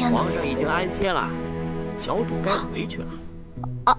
天哪！皇上已经安歇了，小主该回去了。啊！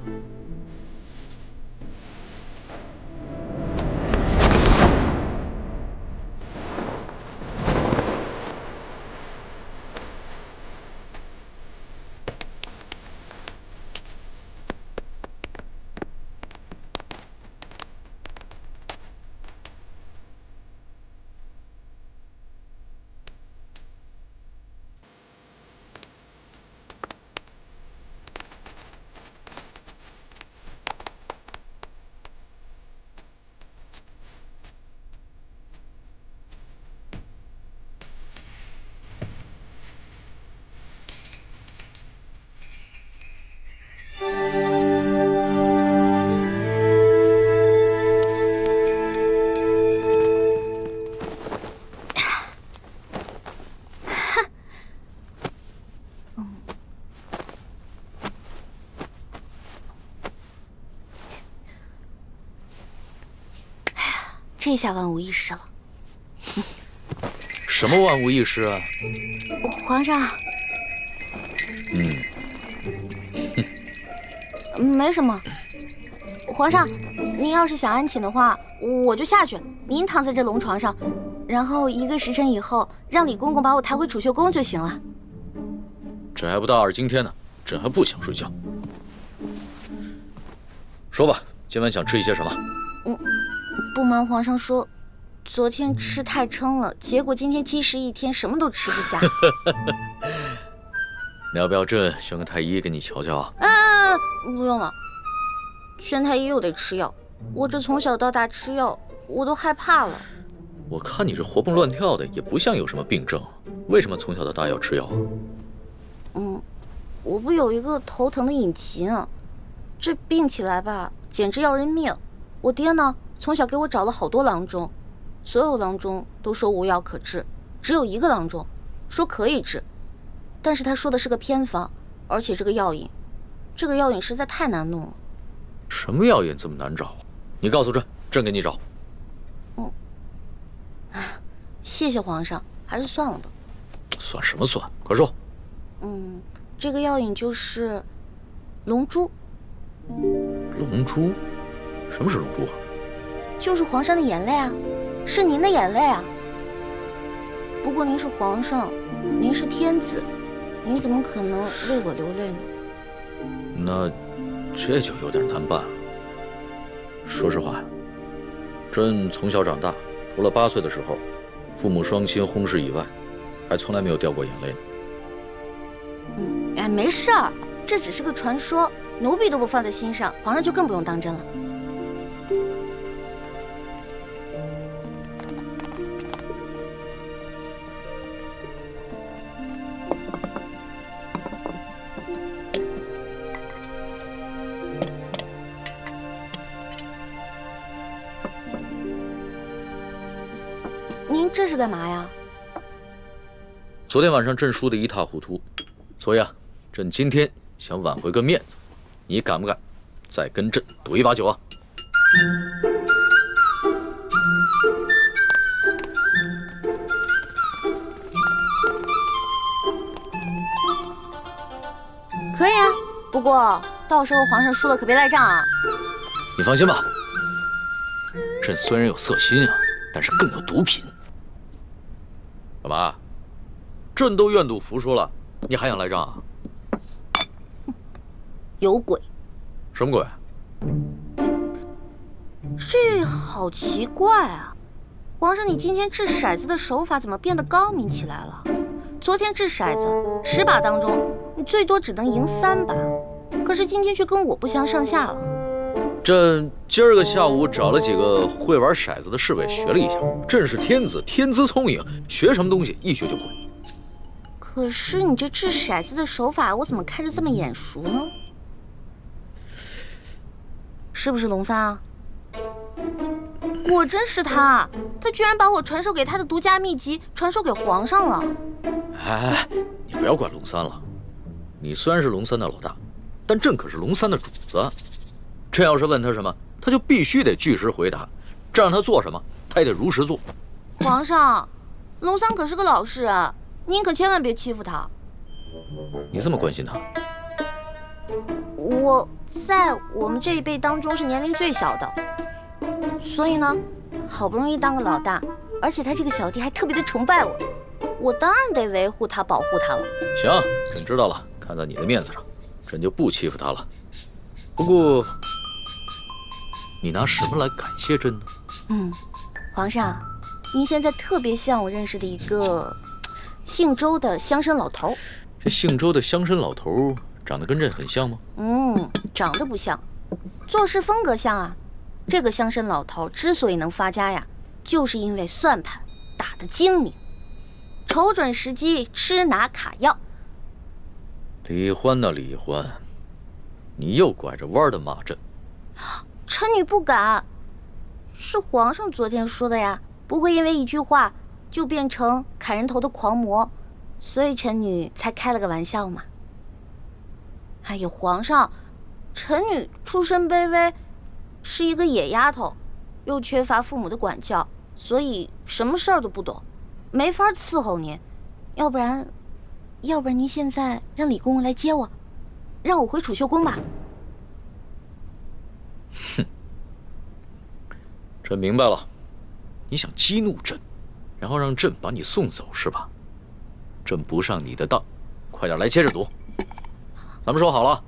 这下万无一失了。什么万无一失啊？皇上。没什么。皇上，您要是想安寝的话，我就下去，您躺在这龙床上，然后1个时辰以后，让李公公把我抬回储秀宫就行了。朕还不到2更天呢，朕还不想睡觉。说吧，今晚想吃一些什么？不瞒皇上说，昨天吃太撑了，结果今天积食1天，什么都吃不下。你要不要朕选个太医给你瞧瞧啊？不用了，宣太医又得吃药，我这从小到大吃药，我都害怕了。我看你这活蹦乱跳的，也不像有什么病症，为什么从小到大要吃药啊？我不有一个头疼的隐疾啊，这病起来吧，简直要人命。我爹呢，从小给我找了好多郎中，所有郎中都说无药可治，只有1个郎中说可以治，但是他说的是个偏方，而且这个药引实在太难弄了。什么药引这么难找？你告诉朕，朕给你找。谢谢皇上，还是算了吧。算什么算？快说。这个药引就是龙珠。龙珠？什么是龙珠啊？就是皇上的眼泪啊，是您的眼泪啊。不过您是皇上，您是天子，您怎么可能为我流泪呢？那这就有点难办了。说实话，朕从小长大，除了8岁的时候，父母双亲薨逝以外，还从来没有掉过眼泪呢。没事儿，这只是个传说，奴婢都不放在心上，皇上就更不用当真了。您这是干嘛呀？昨天晚上朕输得一塌糊涂，所以啊，朕今天想挽回个面子，你敢不敢再跟朕赌一把酒啊？可以啊，不过到时候皇上输了可别赖账啊。你放心吧，朕虽然有色心啊，但是更有毒品。干嘛？朕都愿赌服输了，你还想赖账啊？有鬼！什么鬼？这好奇怪啊！皇上，你今天掷骰子的手法怎么变得高明起来了？昨天掷骰子10把当中，你最多只能赢3把，可是今天却跟我不相上下了。朕今儿个下午找了几个会玩骰子的侍卫学了一下，朕是天子，天资聪颖，学什么东西一学就会。可是你这掷骰子的手法，我怎么看着这么眼熟呢？是不是龙三啊？果真是他，他居然把我传授给他的独家秘籍传授给皇上了。哎，你不要怪龙三了，你虽然是龙三的老大，但朕可是龙三的主子。朕要是问他什么，他就必须得据实回答，这让他做什么，他也得如实做。皇上，龙三可是个老实人，您可千万别欺负他。你这么关心他？我在我们这一辈当中是年龄最小的，所以呢，好不容易当个老大，而且他这个小弟还特别的崇拜我，我当然得维护他、保护他了。行，朕知道了。看在你的面子上，朕就不欺负他了。不过，你拿什么来感谢朕呢？皇上，您现在特别像我认识的一个姓周的乡绅老头。这姓周的乡绅老头长得跟朕很像吗？长得不像，做事风格像啊。这个乡绅老头之所以能发家呀，就是因为算盘打得精明，瞅准时机吃拿卡要。李欢呐，李欢，你又拐着弯的骂朕。臣女不敢，是皇上昨天说的呀，不会因为一句话就变成砍人头的狂魔，所以臣女才开了个玩笑嘛。哎呀，皇上，臣女出身卑微，是一个野丫头，又缺乏父母的管教，所以什么事儿都不懂，没法伺候您。要不然您现在让李公公来接我，让我回储秀宫吧。哼，朕明白了，你想激怒朕，然后让朕把你送走是吧？朕不上你的当，快点来接着赌。咱们说好了，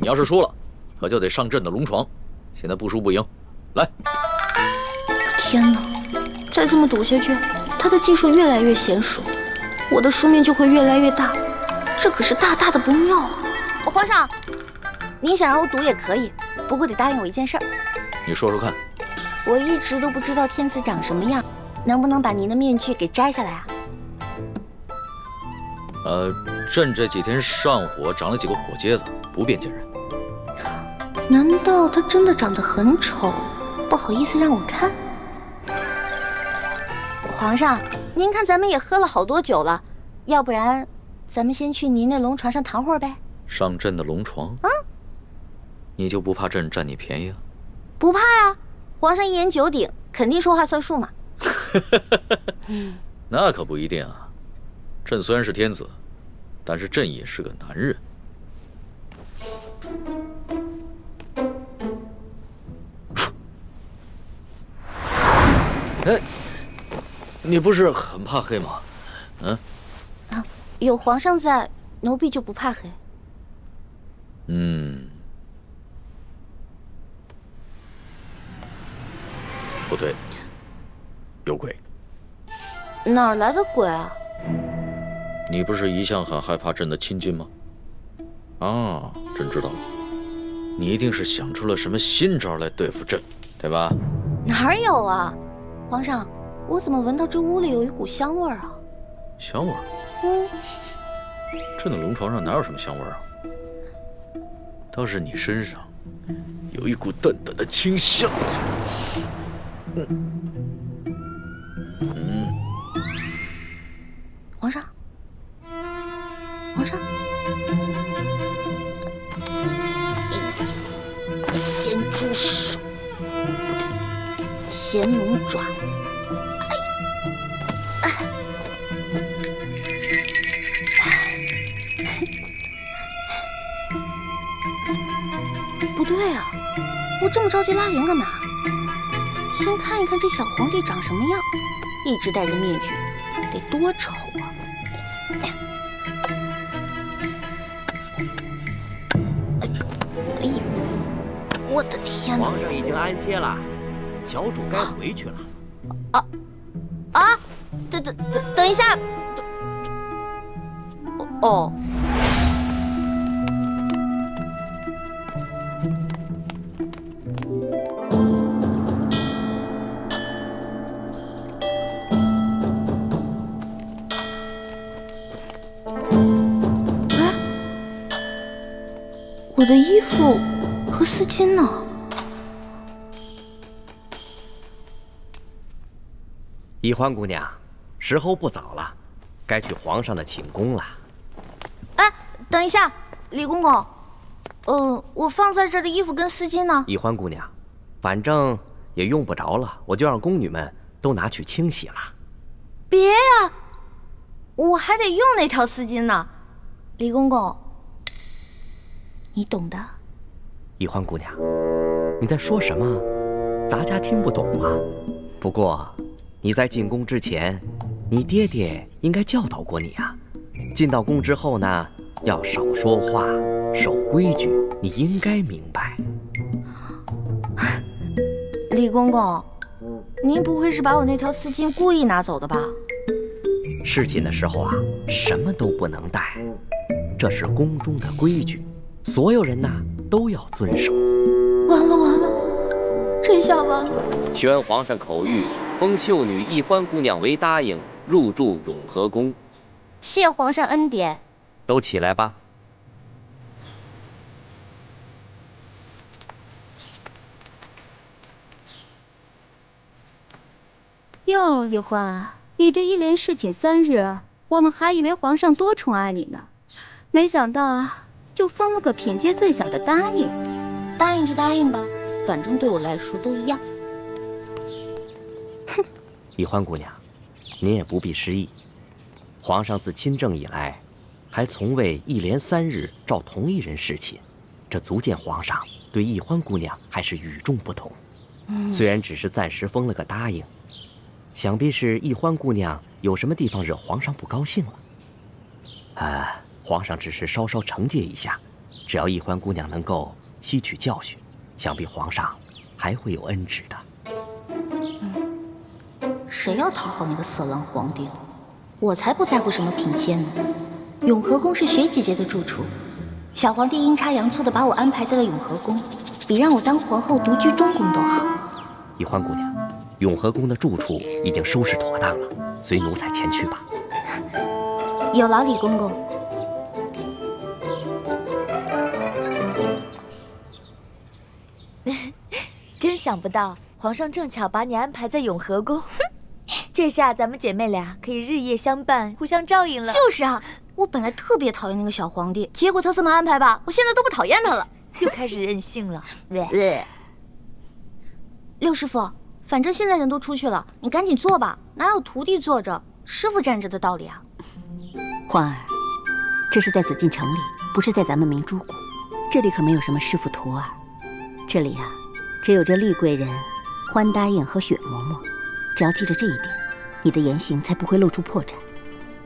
你要是输了，可就得上朕的龙床。现在不输不赢，来！天哪，再这么赌下去，他的技术越来越娴熟，我的输面就会越来越大，这可是大大的不妙啊！皇上，您想让我赌也可以，不过得答应我一件事儿。你说说看。我一直都不知道天子长什么样，能不能把您的面具给摘下来啊？朕这几天上火长了几个火疖子，不便见人。难道他真的长得很丑，不好意思让我看？皇上，您看咱们也喝了好多酒了，要不然咱们先去您那龙床上躺会儿呗？上朕的龙床？你就不怕朕占你便宜啊？不怕呀，皇上一言九鼎，肯定说话算数嘛。那可不一定啊。朕虽然是天子，但是朕也是个男人。哎，你不是很怕黑吗？有皇上在，奴婢就不怕黑。不对，有鬼。哪儿来的鬼啊？你不是一向很害怕朕的亲近吗？啊，朕知道了，你一定是想出了什么新招来对付朕，对吧？哪有啊，皇上，我怎么闻到这屋里有一股香味儿啊？香味儿？朕的龙床上哪有什么香味儿啊？倒是你身上有一股淡淡的清香。皇上，皇上，咸猪手，不对，咸龙爪。不对啊，我这么着急拉铃干嘛？先看一看这小皇帝长什么样，一直戴着面具，得多丑啊！哎呦，我的天哪！皇上已经安歇了，小主该回去了。等一下，哦。我的衣服和丝巾呢？宜欢姑娘，时候不早了，该去皇上的寝宫了。哎，等一下，李公公，我放在这儿的衣服跟丝巾呢？宜欢姑娘，反正也用不着了，我就让宫女们都拿去清洗了。别呀，我还得用那条丝巾呢。李公公，你懂的。宜欢姑娘，你在说什么？咱家听不懂啊。不过你在进宫之前，你爹爹应该教导过你啊。进到宫之后呢，要少说话，守规矩，你应该明白。李公公，您不会是把我那条丝巾故意拿走的吧？侍寝的时候啊，什么都不能带，这是宫中的规矩，所有人呐都要遵守。完了完了，这下完了！宣皇上口谕，封秀女宜欢姑娘为答应，入住永和宫。谢皇上恩典。都起来吧。哟，宜欢，你这一连侍寝3日，我们还以为皇上多宠爱你呢，没想到就封了个品阶最小的答应。答应就答应吧，反正对我来说都一样。哼，宜欢姑娘，您也不必失意。皇上自亲政以来，还从未一连3日召同一人侍寝，这足见皇上对宜欢姑娘还是与众不同。虽然只是暂时封了个答应，想必是宜欢姑娘有什么地方惹皇上不高兴了。皇上只是稍稍惩戒一下，只要宜欢姑娘能够吸取教训，想必皇上还会有恩旨的。谁要讨好那个色狼皇帝了？我才不在乎什么品阶呢。永和宫是雪姐姐的住处，小皇帝阴差阳错的把我安排在了永和宫，比让我当皇后独居中宫都好。宜欢姑娘，永和宫的住处已经收拾妥当了，随奴才前去吧。有劳李公公。真想不到，皇上正巧把你安排在永和宫，这下咱们姐妹俩可以日夜相伴，互相照应了。就是啊，我本来特别讨厌那个小皇帝，结果他这么安排吧，我现在都不讨厌他了。又开始任性了。六师傅，反正现在人都出去了，你赶紧做吧，哪有徒弟坐着，师傅站着的道理啊？欢儿，这是在紫禁城里，不是在咱们明珠谷，这里可没有什么师傅徒儿，这里啊，只有这厉贵人、欢答应和雪嬷嬷。只要记着这一点，你的言行才不会露出破绽。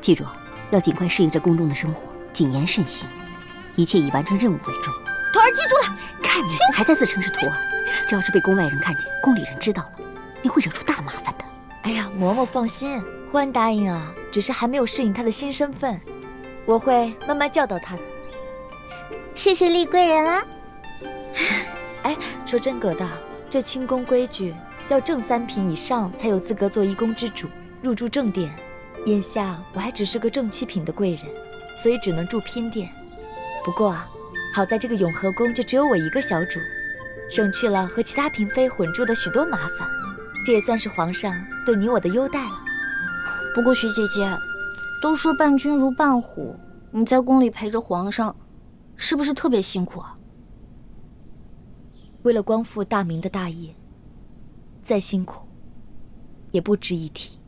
记住，要尽快适应这宫中的生活，谨言慎行，一切以完成任务为重。徒儿记住了。看你还在自称是徒儿，这要是被宫外人看见，宫里人知道了，你会惹出大麻烦的。哎呀，嬷嬷放心，欢答应啊，只是还没有适应她的新身份，我会慢慢教导她的。谢谢厉贵人啦。哎，说真格的，这清宫规矩要正3品以上才有资格做一宫之主，入住正殿。眼下我还只是个正7品的贵人，所以只能住嫔殿。不过啊，好在这个永和宫就只有我一个小主，省去了和其他嫔妃混住的许多麻烦，这也算是皇上对你我的优待了。不过徐姐姐，都说伴君如伴虎，你在宫里陪着皇上，是不是特别辛苦啊？为了光复大明的大业，再辛苦也不值一提。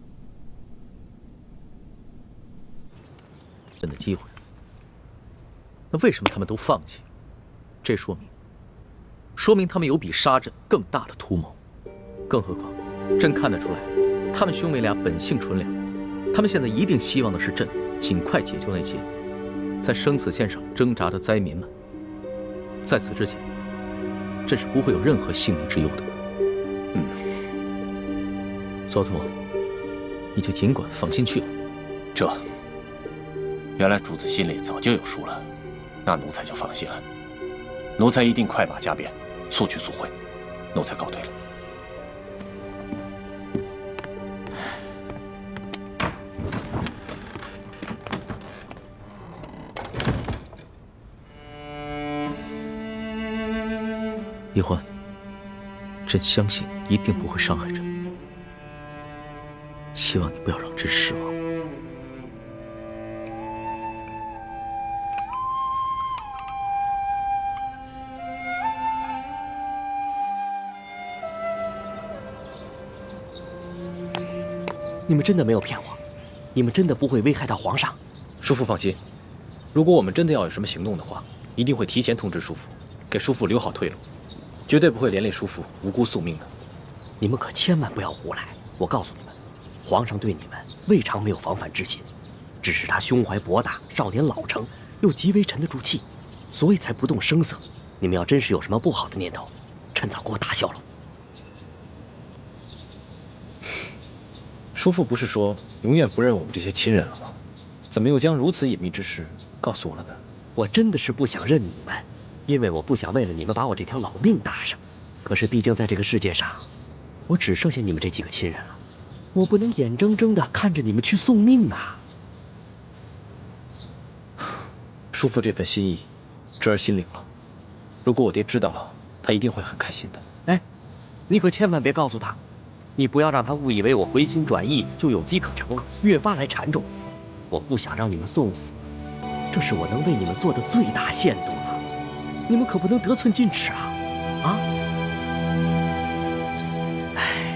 的机会，那为什么他们都放弃？这说明他们有比杀朕更大的图谋。更何况，朕看得出来，他们兄妹俩本性纯良，他们现在一定希望的是朕尽快解救那些在生死线上挣扎的灾民们。在此之前，朕是不会有任何性命之忧的。佐图，你就尽管放心去吧。原来主子心里早就有数了，那奴才就放心了。奴才一定快马加鞭，速去速回。奴才告退了。宜欢，朕相信一定不会伤害朕，希望你不要让朕失望。你们真的没有骗我，你们真的不会危害到皇上？叔父放心，如果我们真的要有什么行动的话，一定会提前通知叔父，给叔父留好退路，绝对不会连累叔父无辜宿命的。你们可千万不要胡来！我告诉你们，皇上对你们未尝没有防范之心，只是他胸怀博大，少年老成，又极为沉得住气，所以才不动声色。你们要真是有什么不好的念头，趁早给我打消了。叔父不是说永远不认我们这些亲人了吗？怎么又将如此隐秘之事告诉我了呢？我真的是不想认你们，因为我不想为了你们把我这条老命搭上。可是毕竟在这个世界上，我只剩下你们这几个亲人了，我不能眼睁睁地看着你们去送命啊！叔父这份心意，侄儿心领了。如果我爹知道了，他一定会很开心的。哎，你可千万别告诉他，你不要让他误以为我回心转意就有机可乘，越发来缠着我。我不想让你们送死，这是我能为你们做的最大限度了。你们可不能得寸进尺啊！啊！哎，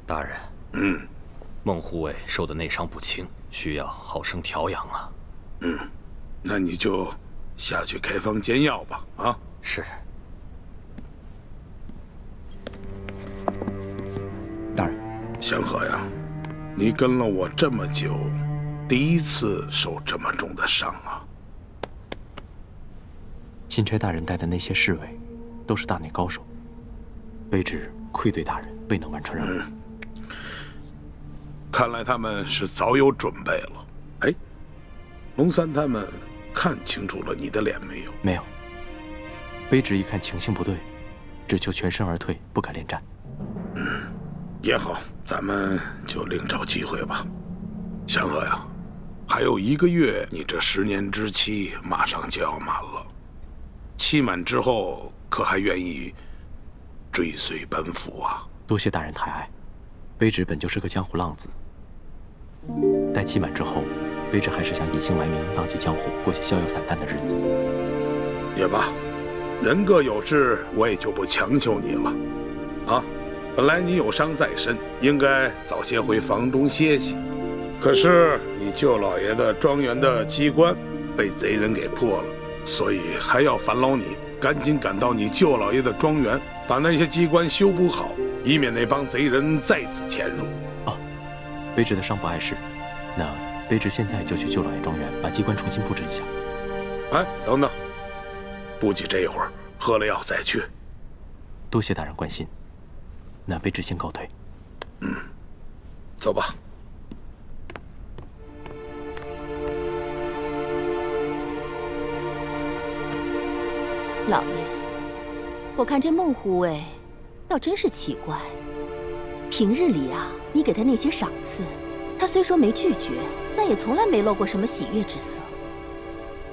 大人，孟护卫受的内伤不轻，需要好生调养啊。那你就下去开方煎药吧。啊，是。大人，祥和呀，你跟了我这么久，第一次受这么重的伤啊。钦差大人带的那些侍卫，都是大内高手，卑职愧对大人，未能完成任务。看来他们是早有准备了。哎，龙三他们看清楚了你的脸没有？没有。卑职一看情形不对，只求全身而退，不敢恋战。也好，咱们就另找机会吧。祥和呀，还有1个月，你这10年之期马上就要满了。期满之后，可还愿意追随本府啊？多谢大人抬爱，卑职本就是个江湖浪子。待期满之后，卑职还是想隐姓埋名，浪迹江湖，过些逍遥散淡的日子。也罢，人各有志，我也就不强求你了。啊，本来你有伤在身，应该早些回房中歇息。可是你舅老爷的庄园的机关被贼人给破了，所以还要烦劳你赶紧赶到你舅老爷的庄园，把那些机关修补好，以免那帮贼人再次潜入。哦，卑职的伤不碍事，那卑职现在就去舅老爷庄园，把机关重新布置一下。哎，等等，不急这一会儿，喝了药再去。多谢大人关心，那卑职先告退。走吧。老爷，我看这孟护卫倒真是奇怪。平日里啊，你给他那些赏赐，他虽说没拒绝，但也从来没露过什么喜悦之色。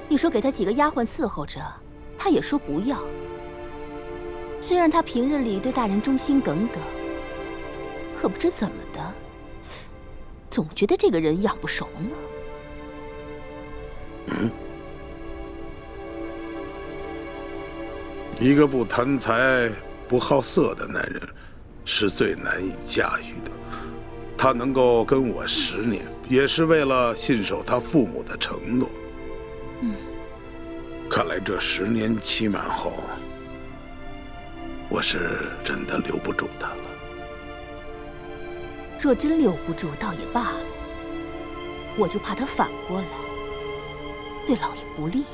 你说给他几个丫鬟伺候着，他也说不要。虽然他平日里对大人忠心耿耿，可不知怎么的，总觉得这个人养不熟呢。一个不贪财、不好色的男人，是最难以驾驭的。他能够跟我10年，也是为了信守他父母的承诺。看来这10年期满后，我是真的留不住他了。若真留不住，倒也罢了。我就怕他反过来，对老爷不利。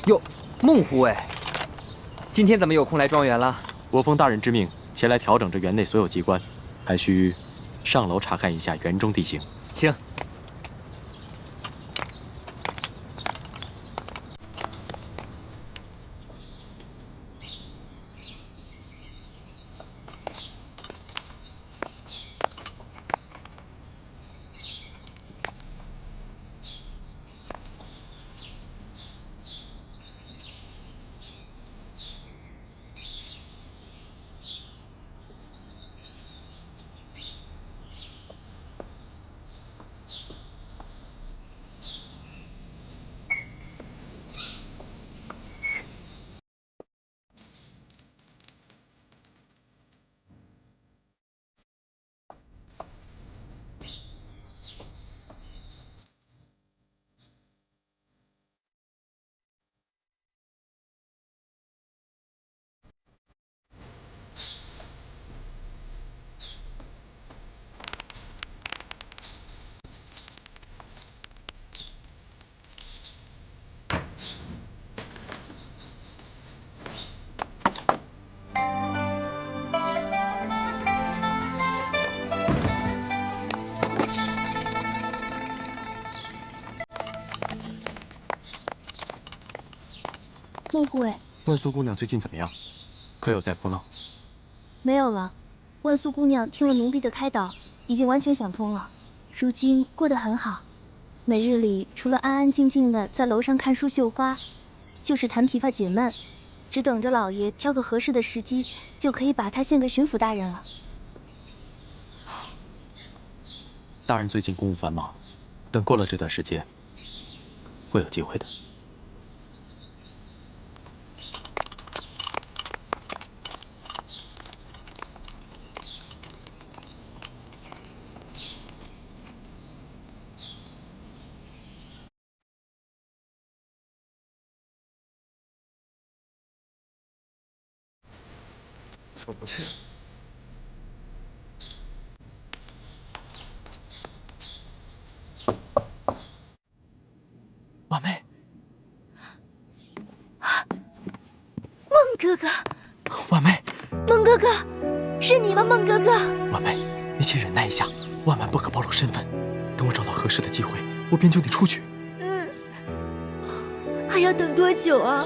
哟，孟护卫，今天怎么有空来庄园了？我奉大人之命前来调整这园内所有机关，还需上楼查看一下园中地形。请。孟护卫，万苏姑娘最近怎么样？可有在哭闹？没有了。万苏姑娘听了奴婢的开导，已经完全想通了，如今过得很好。每日里除了安安静静的在楼上看书绣花，就是弹琵琶解闷，只等着老爷挑个合适的时机，就可以把她献给巡抚大人了。大人最近公务繁忙，等过了这段时间，会有机会的。出不去。婉妹，孟哥哥，婉妹，孟哥哥，是你吗？孟哥哥，婉妹，你请忍耐一下，万万不可暴露身份。等我找到合适的机会，我便救你出去。还要等多久啊？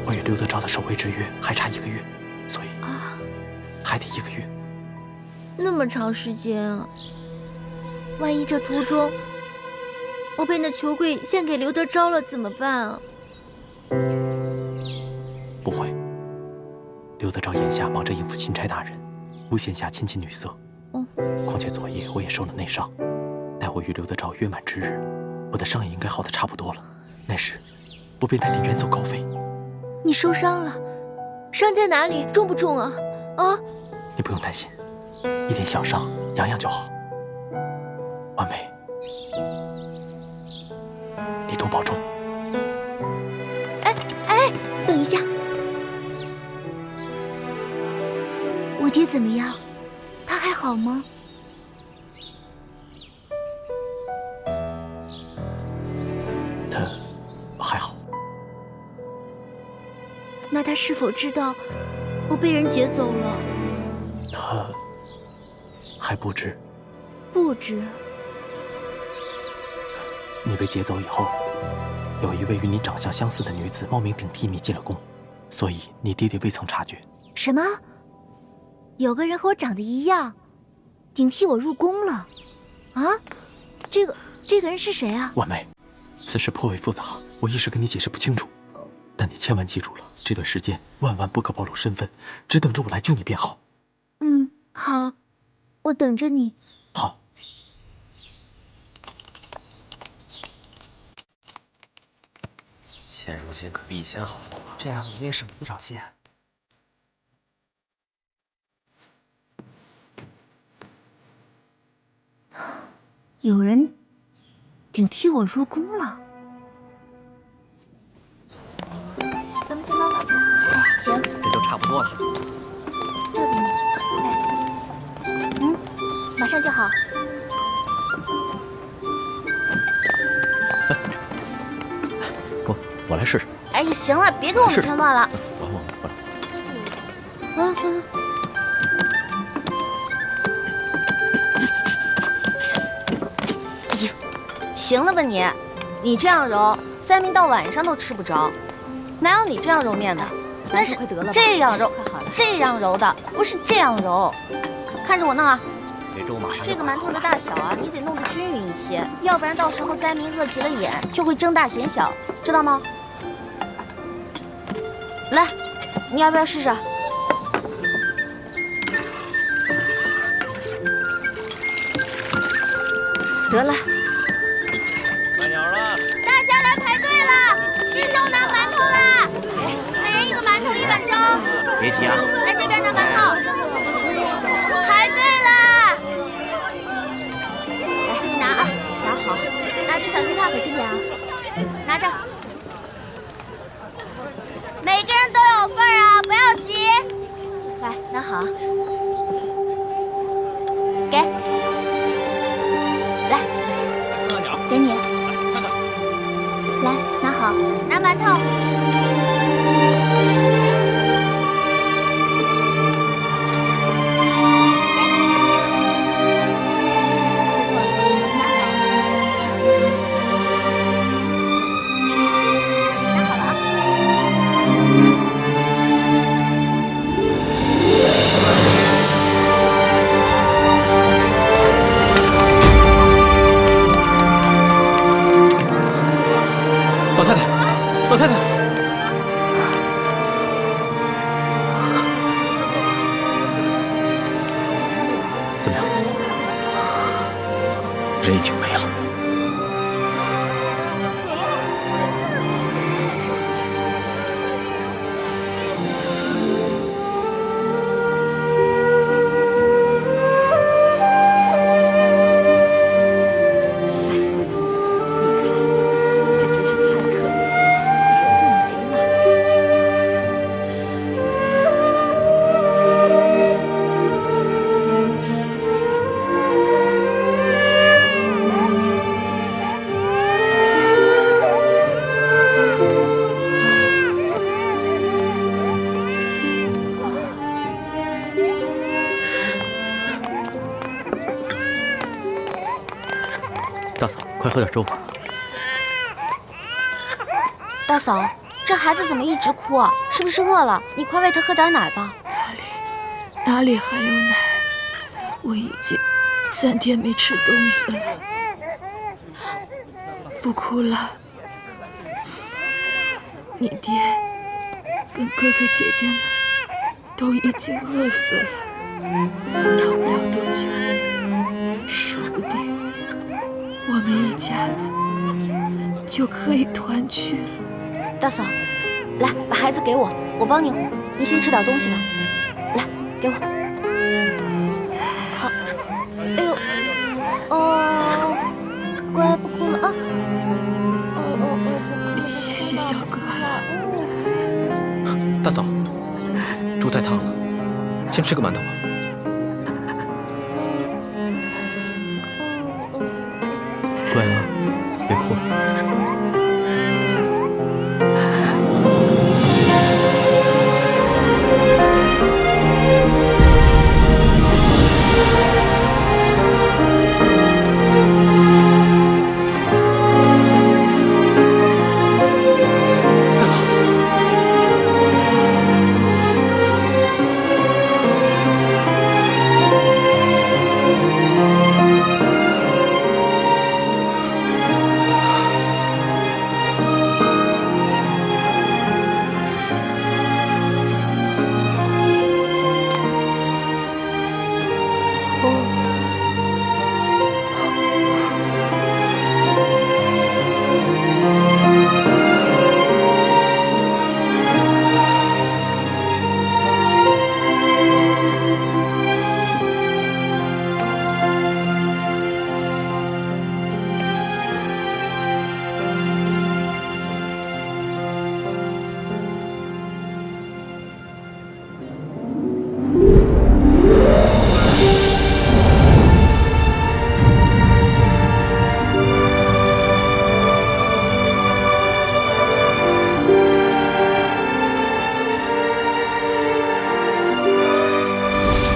我与刘德昭的守卫之约还差1个月，所以还得1个月。那么长时间啊！万一这途中我被那球柜献给刘德昭了怎么办啊？不会，刘德昭眼下忙着应付钦差大人，无闲暇亲近女色。况且昨夜我也受了内伤，待我与刘德昭约满之日，我的伤也应该好得差不多了。那时，我便带你远走高飞。你受伤了？伤在哪里？重不重啊？啊！你不用担心，一点小伤，养养就好。婉妹，你多保重。哎，等一下，我爹怎么样？他还好吗？他还好。那他是否知道我被人劫走了？他还不知。不知。你被劫走以后，有一位与你长相相似的女子冒名顶替你进了宫，所以你爹爹未曾察觉。什么？有个人和我长得一样，顶替我入宫了？啊？这个人是谁啊？婉妹，此事颇为复杂，我一时跟你解释不清楚。但你千万记住了，这段时间万万不可暴露身份，只等着我来救你便好。好，我等着你。好。现如今可比以前好，这样你也省不少心。有人顶替我入宫了。咱们先帮忙。行，这就差不多了。这给你。马上就好。我来试试。哎呀，行了，别给我们添乱了。我来。哎呀，行了吧你？你这样揉，再命到晚上都吃不着。哪有你这样揉面的？那是这样揉，这样揉的，不是这样揉。看着我弄啊！这粥马上。这个馒头的大小啊，你得弄得均匀一些，要不然到时候灾民饿急了眼，就会争大嫌小，知道吗？来，你要不要试试？得了。快点了！大家来排队了，吃粥拿馒头啦！每人一个馒头，1碗粥。别急啊！来这边拿馒头。排队啦！来，你拿啊，拿好，拿着小心烫，小心点啊。拿着。每个人都有份儿啊，不要急。来，拿好。给。来。给你。来，拿好，拿馒头。老太太，怎么样？人已经没了。大嫂，快喝点粥。大嫂，这孩子怎么一直哭啊？是不是饿了？你快喂他喝点奶吧。哪里还有奶？我已经3天没吃东西了。不哭了，你爹跟哥哥姐姐们都已经饿死了，到不了多久，说不定我们一家子就可以团聚了。大嫂，来，把孩子给我，我帮你哄。你先吃点东西吧。来，给我。好。哎呦，哦，乖，不哭了啊。谢谢小哥了。大嫂，粥太烫了，先吃个馒头吧。乖啊，别哭了。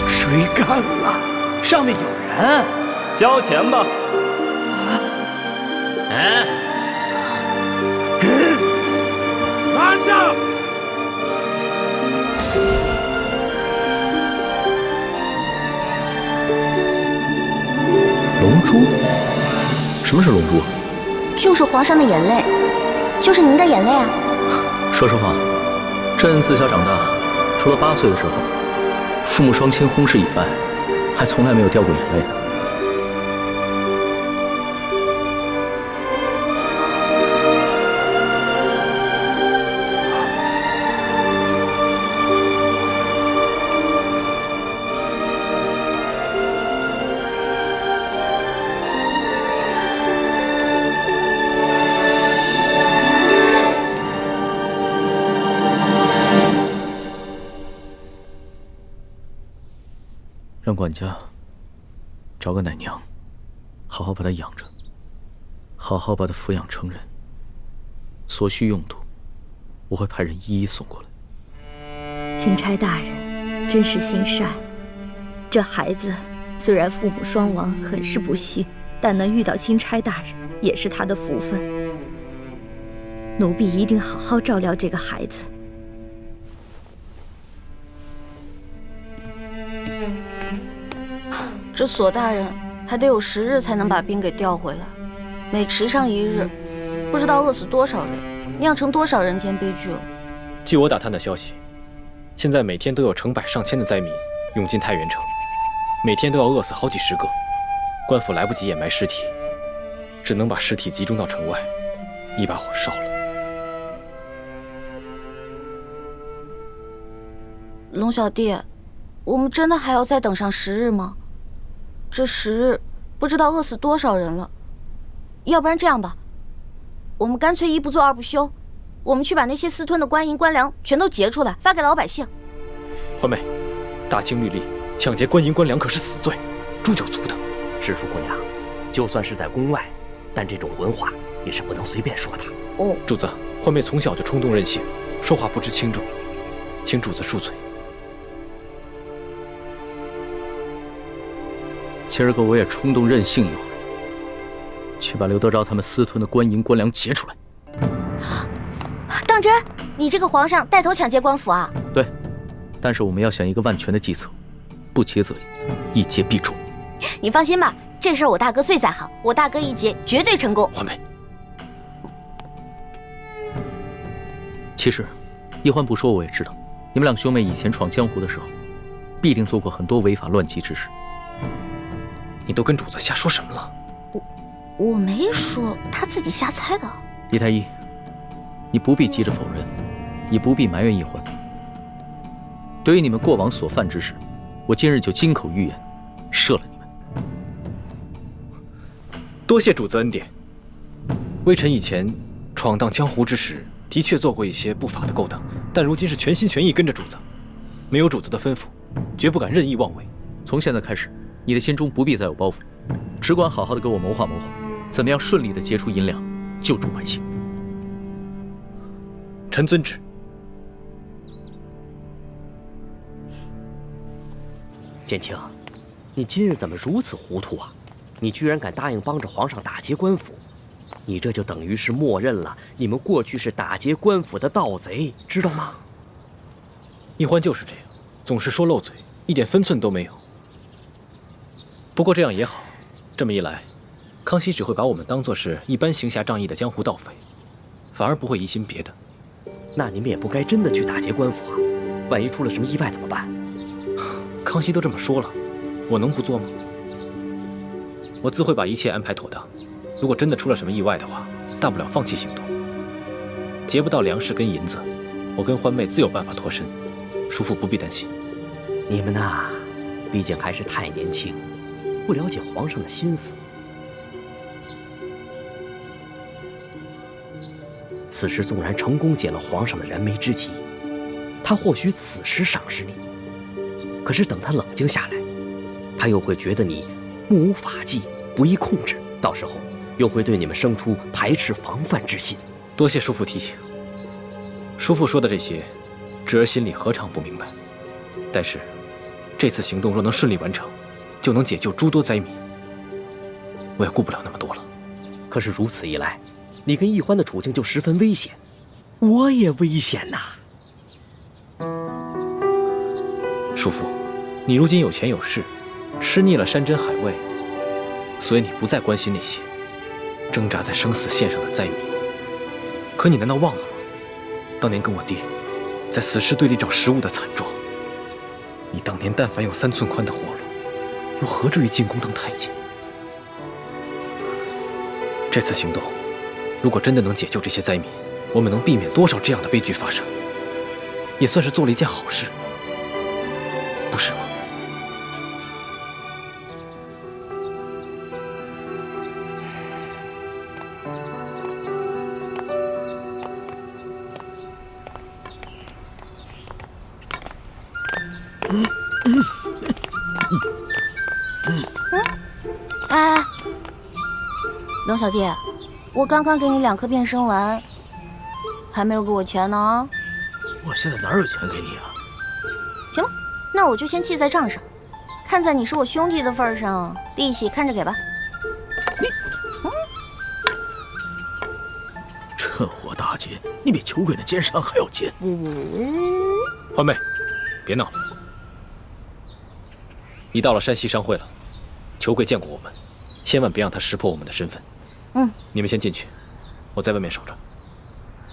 水干了，上面有人，交钱吧。拿下！龙珠？什么是龙珠？就是皇上的眼泪，就是您的眼泪啊！说实话，朕自小长大，除了8岁的时候，父母双亲薨逝以外，还从来没有掉过眼泪。让管家找个奶娘，好好把她养着，好好把她抚养成人。所需用途，我会派人一一送过来。钦差大人真是心善。这孩子虽然父母双亡，很是不幸，但能遇到钦差大人，也是他的福分。奴婢一定好好照料这个孩子。这索大人还得有10日才能把兵给调回来，每迟上1日，不知道饿死多少人。酿成多少人间悲剧了。据我打探的消息，现在每天都有成百上千的灾民涌进太原城，每天都要饿死好几十个。官府来不及掩埋尸体，只能把尸体集中到城外，一把火烧了。龙小弟，我们真的还要再等上10日吗？这10日不知道饿死多少人了。要不然这样吧，我们干脆一不做二不休，我们去把那些私吞的官银官粮全都劫出来，发给老百姓。欢妹，大清律例，抢劫官银官粮可是死罪，诛九族的。师叔姑娘，就算是在宫外，但这种混话也是不能随便说的。哦，主子，欢妹从小就冲动任性，说话不知轻重，请主子恕罪。今儿个我也冲动任性一回，去把刘德昭他们私吞的官银官粮劫出来。当真？你这个皇上带头抢劫官府啊？对，但是我们要想一个万全的计策，不劫则已，一劫必中。你放心吧，这事儿我大哥最在行，我大哥一劫绝对成功。欢妹，其实叶欢不说我也知道，你们两兄妹以前闯江湖的时候，必定做过很多违法乱纪之事。你都跟主子瞎说什么了？我没说，他自己瞎猜的。李太医，你不必急着否认，也不必埋怨叶欢。对于你们过往所犯之事，我今日就金口玉言，赦了你们。多谢主子恩典。微臣以前闯荡江湖之时，的确做过一些不法的勾当，但如今是全心全意跟着主子，没有主子的吩咐，绝不敢任意妄为。从现在开始，你的心中不必再有包袱，只管好好的给我谋划谋划，怎么样顺利的劫出银两，救助百姓。臣遵旨。建清，你今日怎么如此糊涂啊？你居然敢答应帮着皇上打劫官府，你这就等于是默认了你们过去是打劫官府的盗贼，知道吗？叶欢就是这样，总是说漏嘴，一点分寸都没有。不过这样也好，这么一来，康熙只会把我们当作是一般行侠仗义的江湖盗匪，反而不会疑心别的。那你们也不该真的去打劫官府啊，万一出了什么意外怎么办？康熙都这么说了，我能不做吗？我自会把一切安排妥当。如果真的出了什么意外的话，大不了放弃行动。劫不到粮食跟银子，我跟欢妹自有办法脱身，叔父不必担心。你们呐，毕竟还是太年轻，不了解皇上的心思。此时纵然成功解了皇上的燃眉之急，他或许此时赏识你，可是等他冷静下来，他又会觉得你目无法纪，不易控制，到时候又会对你们生出排斥防范之心。多谢叔父提醒。叔父说的这些，侄儿心里何尝不明白。但是，这次行动若能顺利完成，就能解救诸多灾民。我也顾不了那么多了。可是如此一来，你跟易欢的处境就十分危险，我也危险呐。叔父，你如今有钱有势，吃腻了山珍海味，所以你不再关心那些挣扎在生死线上的灾民。可你难道忘了吗？当年跟我爹在死尸堆里找食物的惨状。你当年但凡有3寸宽的活路，又何至于进宫当太监？这次行动，如果真的能解救这些灾民，我们能避免多少这样的悲剧发生，也算是做了一件好事，不是吗？哎，龙小弟，我刚刚给你2颗变身丸，还没有给我钱呢。我现在哪有钱给你啊？行吧，那我就先记在账上，看在你是我兄弟的份上，利息看着给吧。趁火打劫，你比裘贵的奸商还要奸。欢妹，别闹了。你到了山西商会了，裘贵见过我们，千万别让他识破我们的身份。嗯，你们先进去，我在外面守着。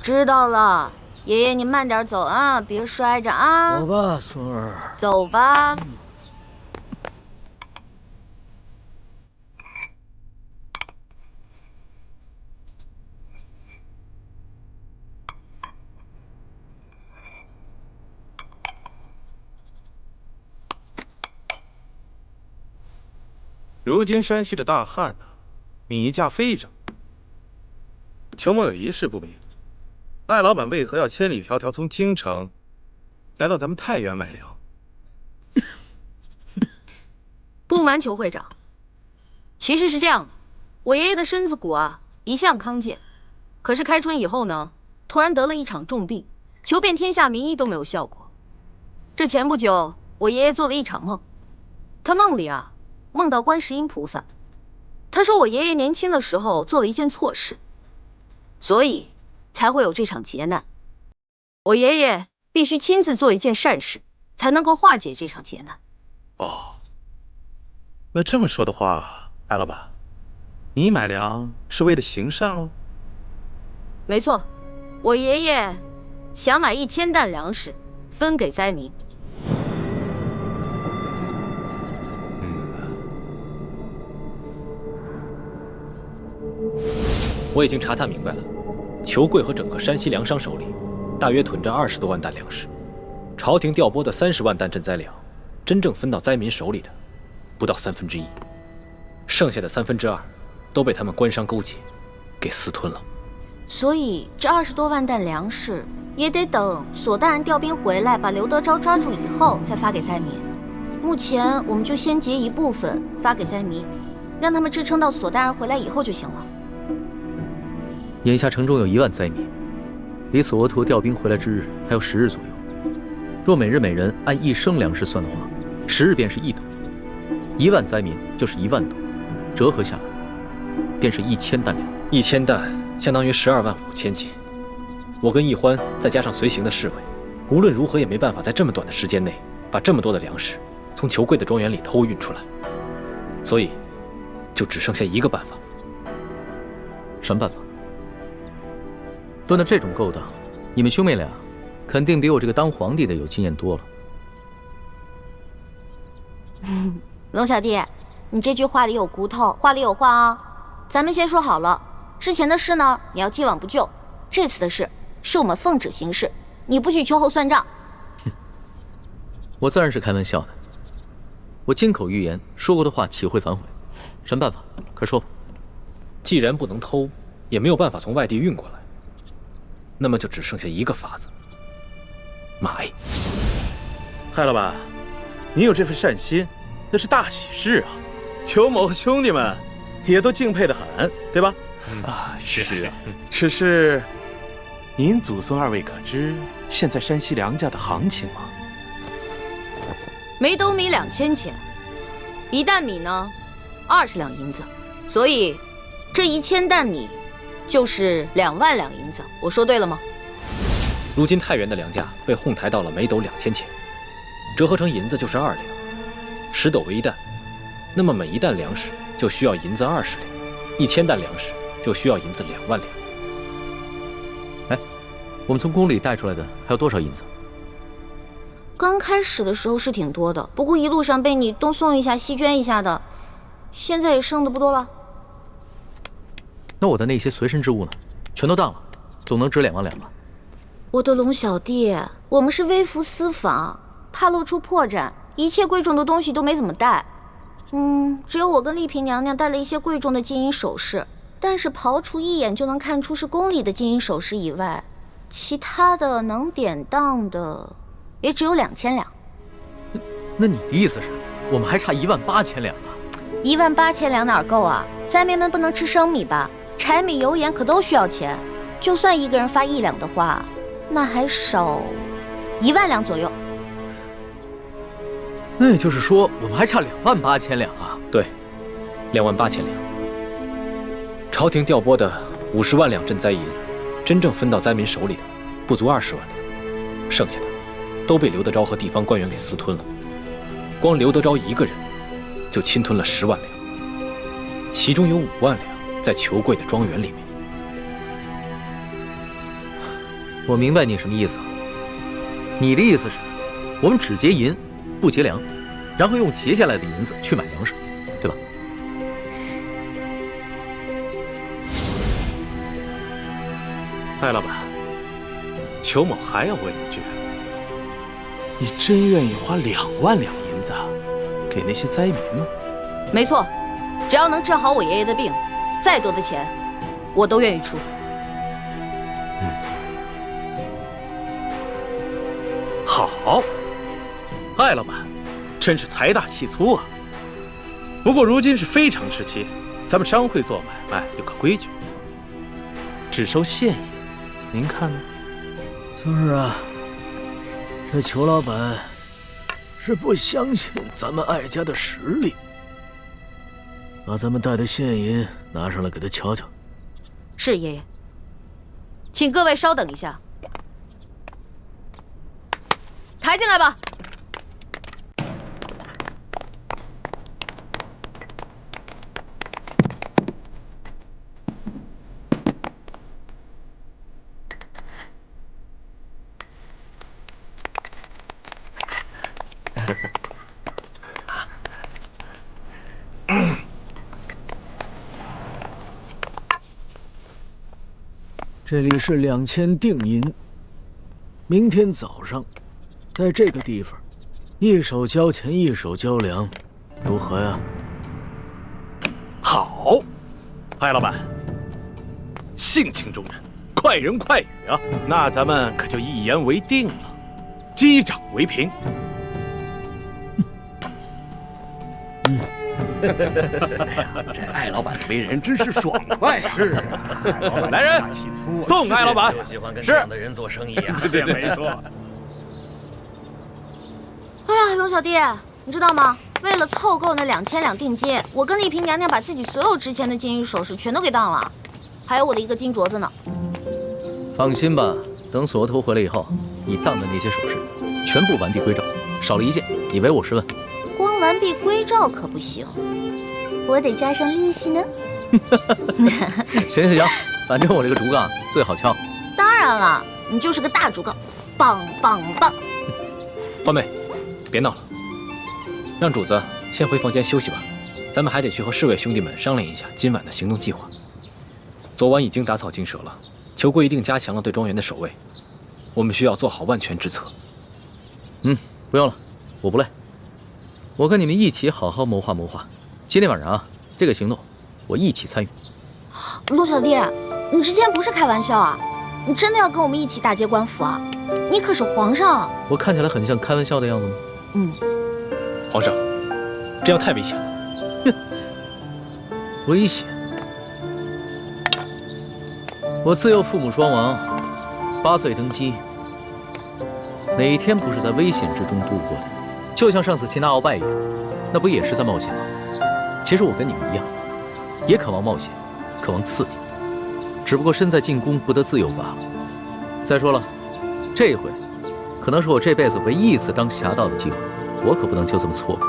知道了，爷爷你慢点走啊，别摔着啊。走吧，孙儿。走吧。如今山西的大旱米价飞涨，邱某有一事不明，赖老板为何要千里迢迢从京城来到咱们太原买粮？不瞒裘会长，其实是这样的，我爷爷的身子骨一向康健，可是开春以后呢，突然得了一场重病，求遍天下名医都没有效果。这前不久，我爷爷做了一场梦，他梦里梦到观世音菩萨，他说我爷爷年轻的时候做了一件错事，所以才会有这场劫难。我爷爷必须亲自做一件善事，才能够化解这场劫难。哦，那这么说的话，艾老板，你买粮是为了行善喽？没错，我爷爷想买1000担粮食分给灾民。我已经查探明白了，裘贵和整个山西粮商手里，大约囤着20多万担粮食。朝廷调拨的30万担赈灾粮，真正分到灾民手里的，不到1/3，剩下的2/3都被他们官商勾结，给私吞了。所以这20多万担粮食，也得等索大人调兵回来，把刘德昭抓住以后，再发给灾民。目前我们就先截一部分发给灾民，让他们支撑到索大人回来以后就行了。眼下城中有1万灾民，离索额图调兵回来之日还有10日左右。若每日每人按1升粮食算的话，10日便是1斗，1万灾民就是1万斗，折合下来便是1000担粮。1000担相当于12万5千斤。我跟易欢再加上随行的侍卫，无论如何也没办法在这么短的时间内把这么多的粮食从裘贵的庄园里偷运出来，所以就只剩下一个办法。什么办法？论到这种勾当，你们兄妹俩肯定比我这个当皇帝的有经验多了。龙小弟，你这句话里有骨头，话里有话啊！咱们先说好了，之前的事呢，你要既往不咎；这次的事，是我们奉旨行事，你不许秋后算账。我自然是开玩笑的，我金口玉言说过的话，岂会反悔？什么办法？快说吧。既然不能偷，也没有办法从外地运过来，那么就只剩下一个法子：买。嗨，老板，你有这份善心，那是大喜事啊！裘某和兄弟们也都敬佩得很，对吧？是啊。只是，您祖孙2位可知现在山西粮价的行情吗？每斗米2000钱，1担米呢20两银子，所以这1000担米就是2万两银子。我说对了吗？如今太原的粮价被哄抬到了每斗2000钱，折合成银子就是2两，10斗为1担，那么每1担粮食就需要银子20两，1000担粮食就需要银子2万两。哎，我们从宫里带出来的还有多少银子？刚开始的时候是挺多的，不过一路上被你东送一下西捐一下的，现在也剩的不多了。那我的那些随身之物呢？全都当了，总能值2万两吧？我的龙小弟，我们是微服私访，怕露出破绽，一切贵重的东西都没怎么带。只有我跟丽嫔娘娘带了一些贵重的金银首饰，但是刨除一眼就能看出是宫里的金银首饰以外，其他的能典当的也只有2000两。那你的意思是，我们还差18000两啊？18000两哪够啊？灾民们不能吃生米吧？柴米油盐可都需要钱，就算一个人发1两的话，那还少1万两左右。那也就是说，我们还差28000两啊？对，28000两。朝廷调拨的50万两赈灾银，真正分到灾民手里的不足20万两，剩下的都被刘德昭和地方官员给私吞了。光刘德昭一个人就侵吞了10万两，其中有5万两在裘贵的庄园里面。我明白你什么意思。你的意思是，我们只结银，不结粮，然后用结下来的银子去买粮食，对吧？艾老板，裘某还要问一句：你真愿意花2万两银子给那些灾民吗？没错，只要能治好我爷爷的病，再多的钱我都愿意出。好，艾老板真是财大气粗啊。不过如今是非常时期，咱们商会做买卖有个规矩，只收现银，您看呢？是啊，这裘老板是不相信咱们艾家的实力。把咱们带的现银拿上来给他瞧瞧。是爷爷，请各位稍等一下，抬进来吧。这里是2000定银，明天早上，在这个地方，一手交钱，一手交粮，如何呀？好，艾老板，性情中人，快人快语啊！那咱们可就一言为定了，击掌为凭。这艾老板的为人真是爽快啊！是啊，来人，送艾老板。就喜欢跟这样的人做生意啊！对，没错。哎呀，龙小弟，你知道吗？为了凑够那2000两定金，我跟丽萍娘娘把自己所有值钱的金玉首饰全都给当了，还有我的一个金镯子呢。放心吧，等锁头回来以后，你当的那些首饰全部完璧归赵，少了一件，你唯我是问。光完璧归赵可不行，我得加上利息呢。行，反正我这个竹杠最好敲。当然了，你就是个大竹杠，棒棒棒！花妹，别闹了，让主子先回房间休息吧。咱们还得去和侍卫兄弟们商量一下今晚的行动计划。昨晚已经打草惊蛇了，裘贵一定加强了对庄园的守卫，我们需要做好万全之策。不用了，我不累。我跟你们一起好好谋划谋划。今天晚上啊，这个行动我一起参与。陆小弟，你之前不是开玩笑啊？你真的要跟我们一起打劫官府啊？你可是皇上。我看起来很像开玩笑的样子吗？皇上，这样太危险了。哼，危险？我自幼父母双亡，8岁登基，哪一天不是在危险之中度过的？就像上次擒拿鳌拜一样，那不也是在冒险吗？其实我跟你们一样，也渴望冒险，渴望刺激，只不过身在禁宫不得自由罢了。再说了，这一回可能是我这辈子唯一一次当侠盗的机会，我可不能就这么错过。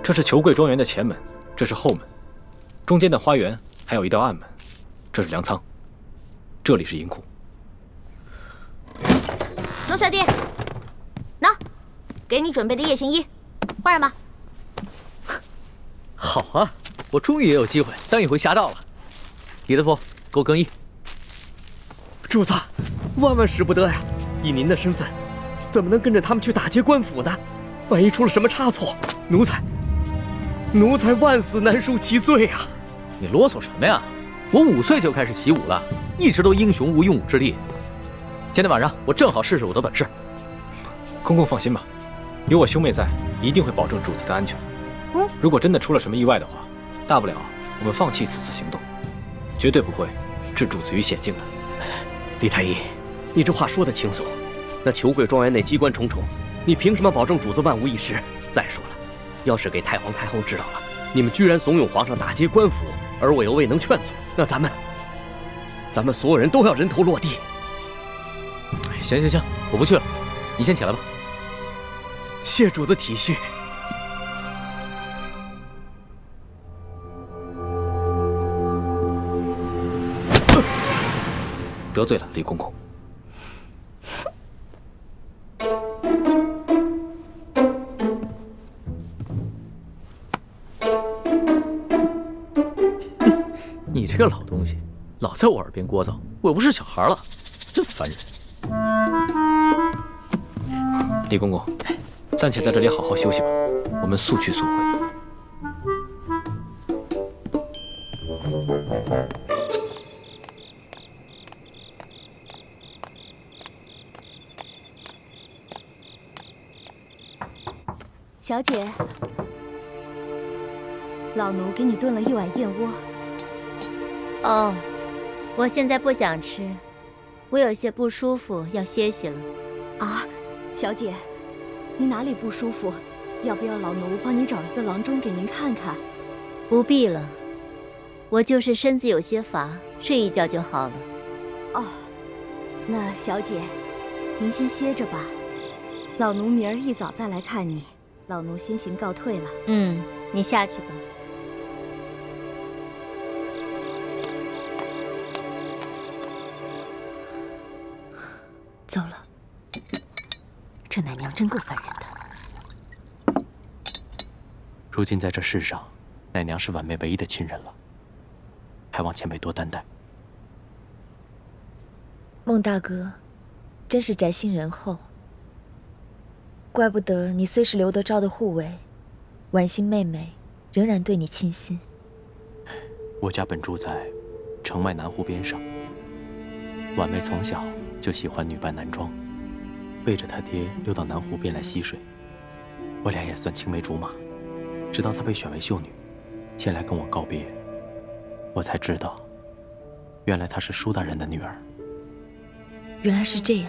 这是裘贵庄园的前门，这是后门，中间的花园还有一道暗门，这是粮仓，这里是银库。龙小弟，喏，给你准备的夜行衣，换上吧。好啊，我终于也有机会当一回侠盗了。李大夫，给我更衣。主子，万万使不得呀！以您的身份，怎么能跟着他们去打劫官府呢？万一出了什么差错，奴才万死难赎其罪啊！你啰嗦什么呀？我5岁就开始习武了，一直都英雄无用武之地。今天晚上我正好试试我的本事。公公放心吧，有我兄妹在，一定会保证主子的安全。如果真的出了什么意外的话，大不了我们放弃此次行动，绝对不会置主子于险境的。李太医，你这话说得轻松，那裘贵庄园内机关重重，你凭什么保证主子万无一失？再说了，要是给太皇太后知道了，你们居然怂恿皇上打劫官府，而我又未能劝阻，那咱们所有人都要人头落地。行，我不去了，你先起来吧。谢主子体恤，得罪了李公公。你这个老东西，老在我耳边聒噪，我又不是小孩了，真烦人。李公公，暂且在这里好好休息吧，我们速去速回。小姐，老奴给你炖了一碗燕窝。哦，我现在不想吃，我有些不舒服，要歇息了。啊，小姐，你哪里不舒服？要不要老奴帮你找一个郎中给您看看？不必了，我就是身子有些乏，睡一觉就好了。哦，那小姐，您先歇着吧，老奴明儿一早再来看你。老奴先行告退了。嗯，你下去吧。走了，这奶娘真够烦人的。如今在这世上，奶娘是婉妹唯一的亲人了，还望前辈多担待。孟大哥，真是宅心仁厚。怪不得你虽是刘德昭的护卫，婉心妹妹仍然对你倾心。我家本住在城外南湖边上，婉妹从小就喜欢女扮男装，背着她爹溜到南湖边来戏水。我俩也算青梅竹马，直到她被选为秀女，前来跟我告别，我才知道，原来她是舒大人的女儿。原来是这样。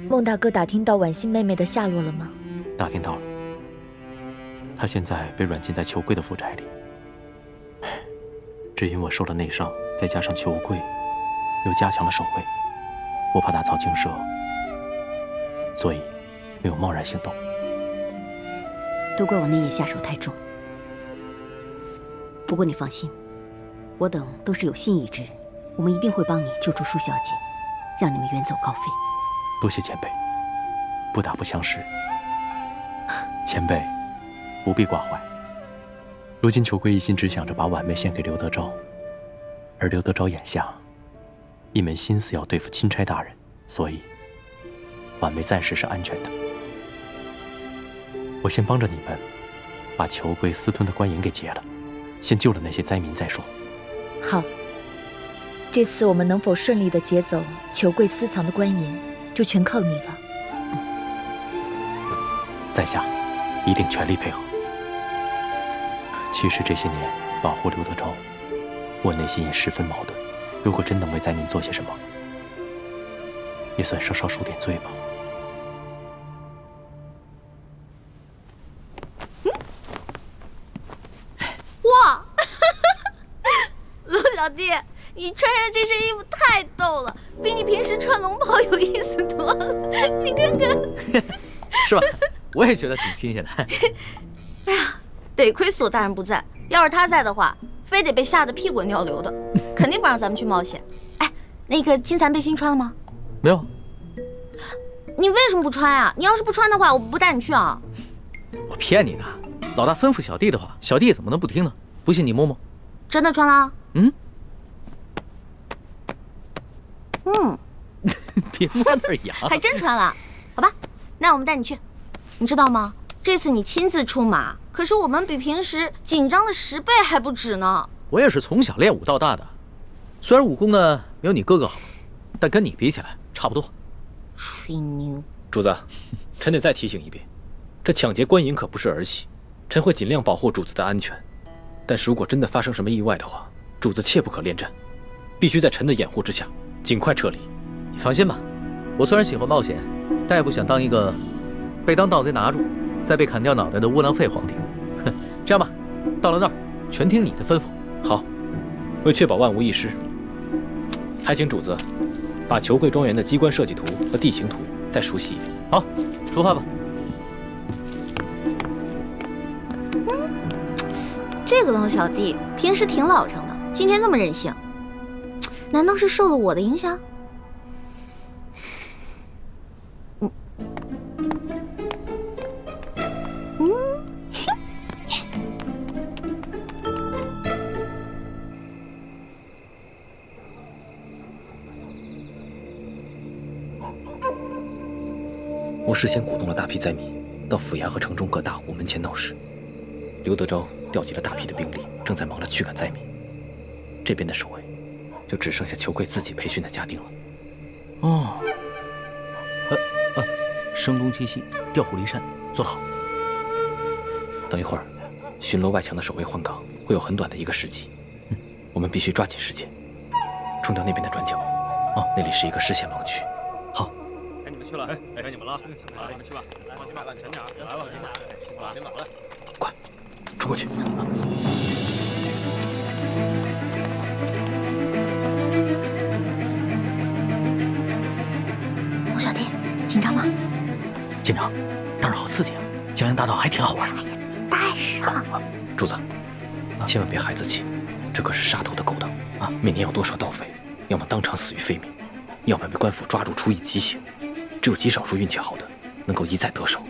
孟大哥打听到婉心妹妹的下落了吗？打听到了，她现在被软禁在裘贵的府宅里。只因我受了内伤，再加上裘贵又加强了守卫，我怕打草惊蛇，所以没有贸然行动。都怪我那夜下手太重。不过你放心，我等都是有心意之人，我们一定会帮你救出舒小姐，让你们远走高飞。多谢前辈，不打不相识。前辈不必挂怀。如今裘贵一心只想着把婉妹献给刘德昭，而刘德昭眼下一门心思要对付钦差大人，所以婉妹暂时是安全的。我先帮着你们把裘贵私吞的官银给劫了，先救了那些灾民再说。好，这次我们能否顺利地劫走裘贵私藏的官银，就全靠你了。在下一定全力配合。其实这些年保护刘德昭，我内心也十分矛盾。如果真能为灾民做些什么，也算稍稍赎点罪吧。哇，陆小弟，你穿上这身衣服太逗了，比你平时穿龙袍有意思多了。你看看，是吧？我也觉得挺新鲜的。哎呀，得亏索大人不在，要是他在的话，非得被吓得屁滚尿流的，肯定不让咱们去冒险。哎，那个金蚕背心穿了吗？没有。你为什么不穿啊？你要是不穿的话，我不带你去啊。我骗你的，老大吩咐小弟的话，小弟怎么能不听呢？不信你摸摸。真的穿了？嗯。别摸那儿痒。还真穿了，好吧，那我们带你去。你知道吗？这次你亲自出马，可是我们比平时紧张的10倍还不止呢。我也是从小练武到大的，虽然武功呢没有你哥哥好，但跟你比起来差不多。吹牛！主子，臣得再提醒一遍，这抢劫官银可不是儿戏，臣会尽量保护主子的安全。但是如果真的发生什么意外的话，主子切不可恋战，必须在臣的掩护之下尽快撤离。你放心吧，我虽然喜欢冒险，但也不想当一个被当盗贼拿住，再被砍掉脑袋的窝囊废皇帝。哼，这样吧，到了那儿全听你的吩咐。好，为确保万无一失，还请主子把裘贵庄园的机关设计图和地形图再熟悉一点。好，出发吧。这个龙小弟平时挺老成的，今天这么任性，难道是受了我的影响？我事先鼓动了大批灾民到府衙和城中各大户门前闹事。刘德昭调集了大批的兵力，正在忙着驱赶灾民。这边的守卫就只剩下裘贵自己培训的家丁了。哦，声东击西，调虎离山，做得好。等一会儿，巡逻外墙的守卫换岗，会有很短的一个时机。我们必须抓紧时间，冲掉那边的转角。那里是一个视线盲区。好。该你们去了，该你们了，来，你们去吧，来，沉点，来吧，先走了，快，冲过去。龙小弟，紧张吗？紧张，但是好刺激啊！江洋大道还挺好玩。太是了。主子，千万别孩子气，这可是杀头的勾当啊！每年有多少盗匪，要么当场死于非命，要么被官府抓住处以极刑。只有极少数运气好的，能够一再得手。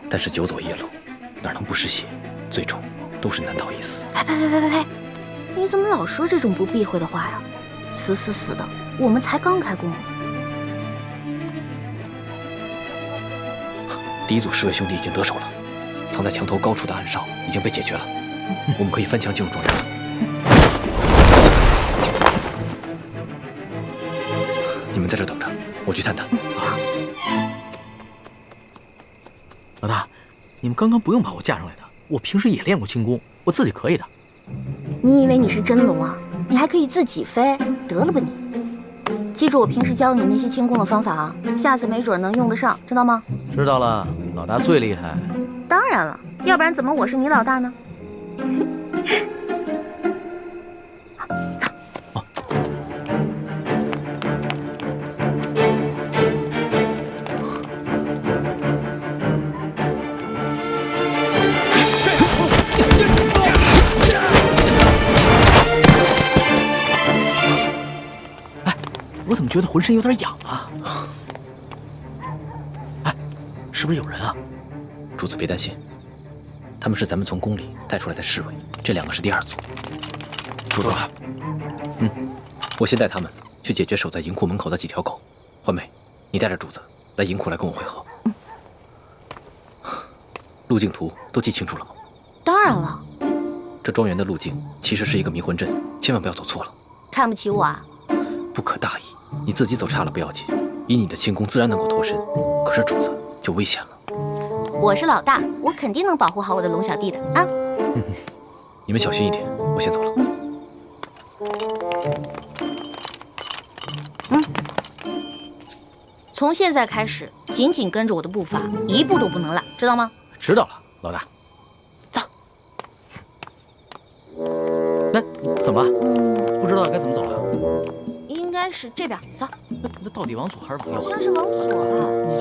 但是久走夜路，哪能不湿血？最终都是难逃一死。哎，呸！你怎么老说这种不避讳的话呀？死的，我们才刚开工。第一组侍卫兄弟已经得手了，藏在墙头高处的暗哨已经被解决了，我们可以翻墙进入庄园了。你们在这等着，我去探探。老大，你们刚刚不用把我架上来的，我平时也练过轻功，我自己可以的。你以为你是真龙啊？你还可以自己飞，得了吧你！记住我平时教你那些轻功的方法啊，下次没准能用得上，知道吗？知道了，老大最厉害。当然了，要不然怎么我是你老大呢？我怎么觉得浑身有点痒啊？哎，是不是有人啊？主子别担心，他们是咱们从宫里带出来的侍卫，这两个是第二组。主子，我先带他们去解决守在银库门口的几条狗。欢梅，你带着主子来银库来跟我会合。路径图都记清楚了吗？当然了。这庄园的路径其实是一个迷魂阵，千万不要走错了。看不起我啊？不可大意，你自己走差了不要紧，以你的轻功自然能够脱身，可是主子就危险了。我是老大，我肯定能保护好我的龙小弟的啊！你们小心一点，我先走了。从现在开始，紧紧跟着我的步伐，一步都不能落，知道吗？知道了，老大。走。那怎么了？不知道该怎么走了？应该是这边，走。那到底往左还是往右？好像是往左吧。你